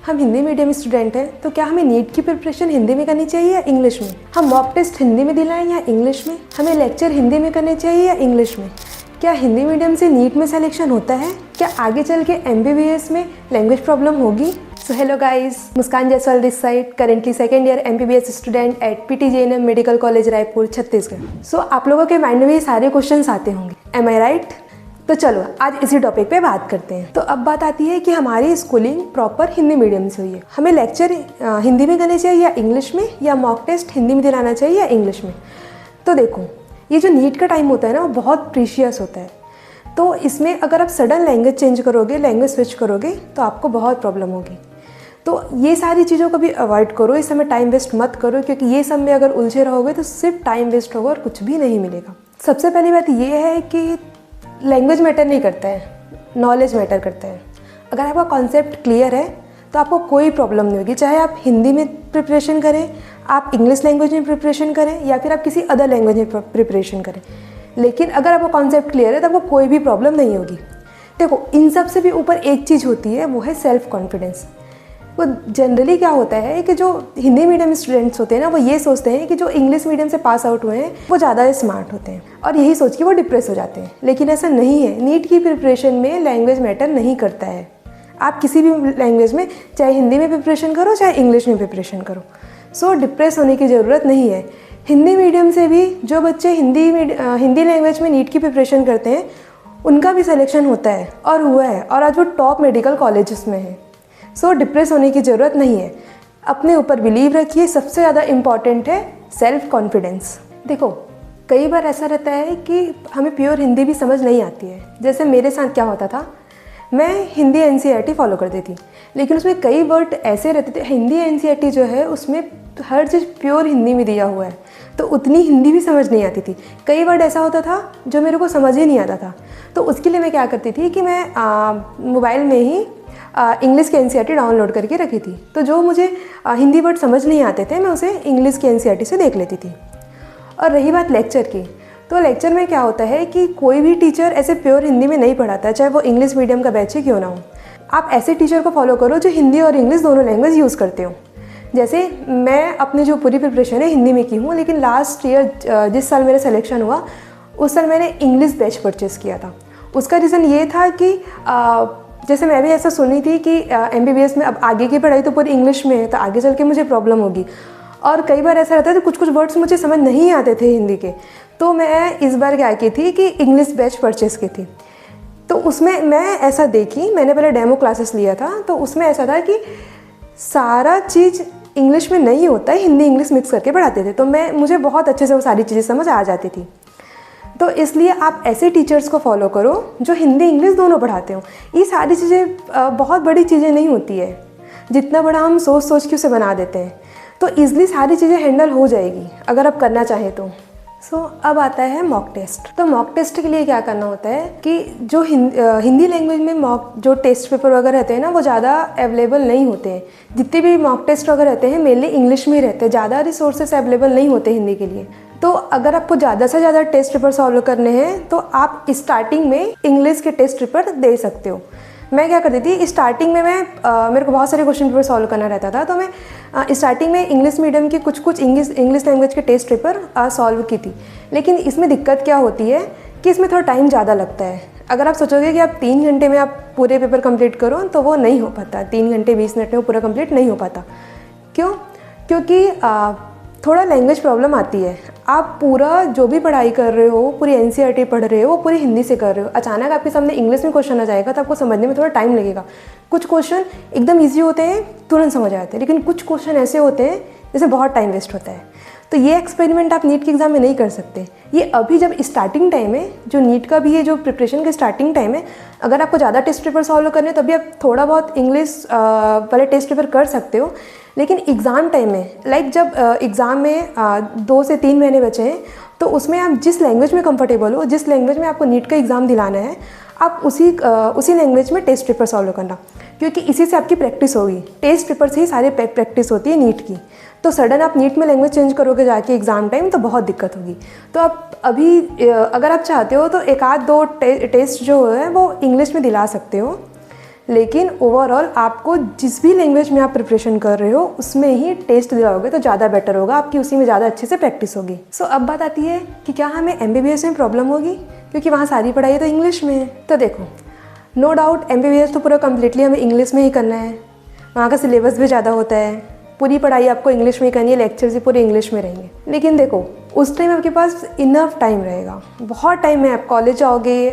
हम Hindi medium student हैं, तो क्या हमें नीट की प्रिपरेशन हिंदी में करनी चाहिए या इंग्लिश में? हम मॉक टेस्ट हिंदी में दिलाएं या इंग्लिश में? हमें लेक्चर हिंदी में करने चाहिए या इंग्लिश में? क्या हिंदी मीडियम से नीट में सिलेक्शन होता है? क्या आगे चल के MBBS में लैंग्वेज प्रॉब्लम होगी? So hello guys, Muskan Jaiswal this side, currently second year MBBS student at PTJNM medical college Raipur Chhattisgarh. So आप लोगों के माइंड में ये सारे क्वेश्चंस आते होंगे, एम आई राइट? तो चलो आज इसी टॉपिक पे बात करते हैं। तो अब बात आती है कि हमारी स्कूलिंग प्रॉपर हिंदी मीडियम से हुई है, हमें लेक्चर हिंदी में करने चाहिए या इंग्लिश में, या मॉक टेस्ट हिंदी में दिलाना चाहिए या इंग्लिश में? तो देखो, ये जो नीट का टाइम होता है ना, वो बहुत प्रीशियस होता है। तो इसमें अगर आप सडन लैंग्वेज चेंज करोगे, लैंग्वेज स्विच करोगे, तो आपको बहुत प्रॉब्लम होगी। तो ये सारी चीज़ों को भी अवॉइड करो, इस समय टाइम वेस्ट मत करो, क्योंकि ये सब में अगर उलझे रहोगे तो सिर्फ टाइम वेस्ट होगा और कुछ भी नहीं मिलेगा। सबसे पहली बात ये है कि लैंग्वेज मैटर नहीं करता है, नॉलेज मैटर करता है। अगर आपका कॉन्सेप्ट क्लियर है तो आपको कोई प्रॉब्लम नहीं होगी, चाहे आप हिंदी में प्रिपरेशन करें, आप इंग्लिश लैंग्वेज में प्रिपरेशन करें, या फिर आप किसी अदर लैंग्वेज में प्रिपरेशन करें। लेकिन अगर आपका कॉन्सेप्ट क्लियर है तो आपको कोई भी प्रॉब्लम नहीं होगी। देखो, इन सब से भी ऊपर एक चीज़ होती है, वो है सेल्फ कॉन्फिडेंस। वो जनरली क्या होता है कि जो हिंदी मीडियम स्टूडेंट्स होते हैं ना, वो ये सोचते हैं कि जो इंग्लिश मीडियम से पास आउट हुए हैं वो ज़्यादा स्मार्ट होते हैं, और यही सोच के वो डिप्रेस हो जाते हैं। लेकिन ऐसा नहीं है। नीट की प्रिपरेशन में लैंग्वेज मैटर नहीं करता है। आप किसी भी लैंग्वेज में, चाहे हिंदी में प्रिपरेशन करो चाहे इंग्लिश में प्रिपरेशन करो, सो डिप्रेस होने की ज़रूरत नहीं है। हिंदी मीडियम से भी जो बच्चे हिंदी लैंग्वेज में नीट की प्रिपरेशन करते हैं, उनका भी सिलेक्शन होता है और हुआ है, और आज वो टॉप मेडिकल कॉलेजेस में है। सो डिप्रेस होने की ज़रूरत नहीं है। अपने ऊपर बिलीव रखिए। सबसे ज़्यादा इम्पॉर्टेंट है सेल्फ कॉन्फिडेंस। देखो, कई बार ऐसा रहता है कि हमें प्योर हिंदी भी समझ नहीं आती है। जैसे मेरे साथ क्या होता था, मैं हिंदी NCERT फॉलो करती थी, लेकिन उसमें कई वर्ड ऐसे रहते थे। हिंदी NCERT जो है उसमें हर चीज़ प्योर हिंदी में दिया हुआ है, तो उतनी हिंदी भी समझ नहीं आती थी। कई वर्ड ऐसा होता था जो मेरे को समझ ही नहीं आता था। तो उसके लिए मैं क्या करती थी कि मैं मोबाइल में ही इंग्लिश के NCERT डाउनलोड करके रखी थी। तो जो मुझे हिंदी वर्ड समझ नहीं आते थे, मैं उसे इंग्लिश के NCERT से देख लेती थी। और रही बात लेक्चर की, तो लेक्चर में क्या होता है कि कोई भी टीचर ऐसे प्योर हिंदी में नहीं पढ़ाता, चाहे वो इंग्लिश मीडियम का बैच ही क्यों ना हो। आप ऐसे टीचर को फॉलो करो जो हिंदी और इंग्लिश दोनों लैंग्वेज यूज़ करते हो। जैसे मैं अपनी जो पूरी प्रिपरेशन है हिंदी में की हूँ, लेकिन लास्ट ईयर जिस साल मेरा सिलेक्शन हुआ, उस साल मैंने इंग्लिश बैच परचेज़ किया था। उसका रीज़न ये था कि जैसे मैं भी ऐसा सुनी थी कि MBBS में अब आगे की पढ़ाई तो पूरी इंग्लिश में है, तो आगे चल के मुझे प्रॉब्लम होगी। और कई बार ऐसा रहता है कि कुछ वर्ड्स मुझे समझ नहीं आते थे हिंदी के, तो मैं इस बार क्या की थी कि इंग्लिश बैच परचेज़ की थी। तो उसमें मैं ऐसा देखी, मैंने पहले डेमो क्लासेस लिया था, तो उसमें ऐसा था कि सारा चीज़ इंग्लिश में नहीं होता है, हिंदी इंग्लिश मिक्स करके पढ़ाते थे। तो मुझे बहुत अच्छे से वो सारी चीज़ें समझ आ जाती थी। तो इसलिए आप ऐसे टीचर्स को फॉलो करो जो हिंदी इंग्लिश दोनों पढ़ाते हो। ये सारी चीज़ें बहुत बड़ी चीज़ें नहीं होती है, जितना बड़ा हम सोच के उसे बना देते हैं। तो ईज़िली सारी चीज़ें हैंडल हो जाएगी अगर आप करना चाहें तो। अब आता है मॉक टेस्ट। तो मॉक टेस्ट के लिए क्या करना होता है कि जो हिंदी लैंग्वेज में मॉक जो टेस्ट पेपर वगैरह रहते हैं ना, वो ज़्यादा अवेलेबल नहीं होते हैं। जितने भी मॉक टेस्ट वगैरह रहते हैं मेनली इंग्लिश में ही रहते हैं, ज़्यादा रिसोर्सेस अवेलेबल नहीं होते हिंदी के लिए। तो अगर आपको ज़्यादा से ज़्यादा टेस्ट पेपर सॉल्व करने हैं तो आप स्टार्टिंग में इंग्लिश के टेस्ट पेपर दे सकते हो। मैं क्या करती थी, स्टार्टिंग में मेरे को बहुत सारे क्वेश्चन पेपर सॉल्व करना रहता था, तो मैं स्टार्टिंग में इंग्लिश मीडियम के कुछ इंग्लिश लैंग्वेज के टेस्ट पेपर सॉल्व की थी। लेकिन इसमें दिक्कत क्या होती है कि इसमें थोड़ा टाइम ज़्यादा लगता है। अगर आप सोचोगे कि आप 3 घंटे में आप पूरे पेपर कंप्लीट करो, तो वो नहीं हो पाता। 3 घंटे 20 मिनट में पूरा कंप्लीट नहीं हो पाता। क्यों? क्योंकि थोड़ा लैंग्वेज प्रॉब्लम आती है। आप पूरा जो भी पढ़ाई कर रहे हो, पूरी NCERT पढ़ रहे हो, वो पूरी हिंदी से कर रहे हो, अचानक आपके सामने इंग्लिश में क्वेश्चन आ जाएगा तो आपको समझने में थोड़ा टाइम लगेगा। कुछ क्वेश्चन एकदम ईजी होते हैं, तुरंत समझ आते हैं, लेकिन कुछ क्वेश्चन ऐसे होते हैं जिससे बहुत टाइम वेस्ट होता है। तो ये एक्सपेरिमेंट आप नीट के एग्ज़ाम में नहीं कर सकते। ये अभी जब स्टार्टिंग टाइम है, जो नीट का भी है, जो प्रिपरेशन का स्टार्टिंग टाइम है, अगर आपको ज़्यादा टेस्ट पेपर सॉल्व करने तभी आप थोड़ा बहुत इंग्लिश वाले टेस्ट पेपर कर सकते हो। लेकिन एग्ज़ाम टाइम में, लाइक जब एग्ज़ाम में 2 से 3 महीने बचे हैं, तो उसमें आप जिस लैंग्वेज में कंफर्टेबल हो, जिस लैंग्वेज में आपको नीट का एग्ज़ाम दिलाना है, आप उसी लैंग्वेज में टेस्ट पेपर सॉल्व करना, क्योंकि इसी से आपकी प्रैक्टिस होगी। टेस्ट पेपर से ही सारी प्रैक्टिस होती है नीट की। तो सडन आप नीट में लैंग्वेज चेंज करोगे जाके एग्ज़ाम टाइम, तो बहुत दिक्कत होगी। तो आप अभी अगर आप चाहते हो तो 1 आध 2 टेस्ट जो है वो इंग्लिश में दिला सकते हो। लेकिन ओवरऑल आपको जिस भी लैंग्वेज में आप प्रिपरेशन कर रहे हो उसमें ही टेस्ट दिलाओगे तो ज़्यादा बेटर होगा, आपकी उसी में ज़्यादा अच्छे से प्रैक्टिस होगी। सो अब बात आती है कि क्या हमें MBBS में प्रॉब्लम होगी, क्योंकि वहाँ सारी पढ़ाई तो इंग्लिश में है। तो देखो, नो डाउट MBBS तो पूरा कम्प्लीटली हमें इंग्लिश में ही करना है, वहाँ का सिलेबस भी ज़्यादा होता है, पूरी पढ़ाई आपको इंग्लिश में ही करनी है, लेक्चर्स भी पूरे इंग्लिश में रहेंगे। लेकिन देखो, उस टाइम आपके पास इनफ टाइम रहेगा, बहुत टाइम है। आप कॉलेज जाओगे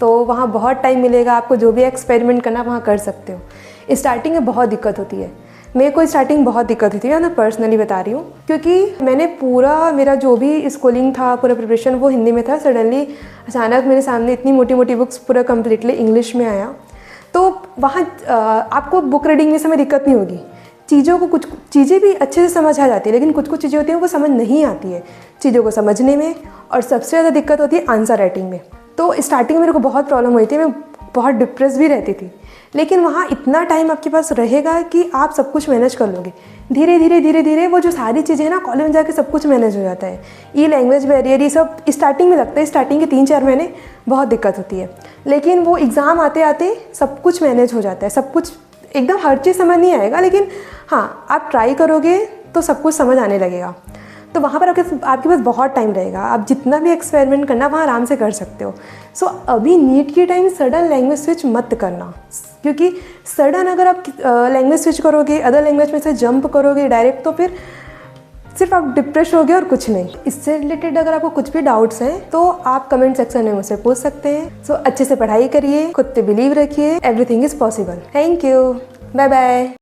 तो वहाँ बहुत टाइम मिलेगा, आपको जो भी एक्सपेरिमेंट करना वहाँ कर सकते हो। स्टार्टिंग में बहुत दिक्कत होती है, मेरे को स्टार्टिंग बहुत दिक्कत होती है, मैं पर्सनली बता रही हूँ, क्योंकि मैंने पूरा मेरा जो भी स्कूलिंग था, पूरा प्रिपरेशन वो हिंदी में था। सडनली अचानक मेरे सामने इतनी मोटी मोटी बुक्स पूरा कम्प्लीटली इंग्लिश में आया, तो वहाँ आपको बुक रीडिंग में समय दिक्कत नहीं होगी, चीज़ों को कुछ चीज़ें भी अच्छे से समझ आ जाती है, लेकिन कुछ कुछ चीज़ें होती हैं वो समझ नहीं आती है चीज़ों को समझने में, और सबसे ज़्यादा दिक्कत होती है आंसर राइटिंग में। तो स्टार्टिंग में मेरे को बहुत प्रॉब्लम हुई थी, मैं बहुत डिप्रेस भी रहती थी, लेकिन वहाँ इतना टाइम आपके पास रहेगा कि आप सब कुछ मैनेज कर लोगे। धीरे धीरे धीरे धीरे वो जो सारी चीज़ें हैं ना, कॉलेज में जाके सब कुछ मैनेज हो जाता है। ये लैंग्वेज बैरियर, ये सब स्टार्टिंग में लगता है, स्टार्टिंग के 3-4 महीने बहुत दिक्कत होती है, लेकिन वो एग्ज़ाम आते आते सब कुछ मैनेज हो जाता है। सब कुछ एकदम हर चीज़ समझ नहीं आएगा, लेकिन हाँ, आप ट्राई करोगे तो सब कुछ समझ आने लगेगा। तो वहाँ पर आपके पास बहुत टाइम रहेगा, आप जितना भी एक्सपेरिमेंट करना वहाँ आराम से कर सकते हो। सो अभी नीट के टाइम सडन लैंग्वेज स्विच मत करना, क्योंकि सडन अगर आप लैंग्वेज स्विच करोगे, अदर लैंग्वेज में से जंप करोगे डायरेक्ट, तो फिर सिर्फ आप डिप्रेस होगे और कुछ नहीं। इससे रिलेटेड अगर आपको कुछ भी डाउट्स हैं तो आप कमेंट सेक्शन में मुझसे पूछ सकते हैं। सो अच्छे से पढ़ाई करिए, खुद पे बिलीव रखिए, everything is possible. Thank you, bye bye.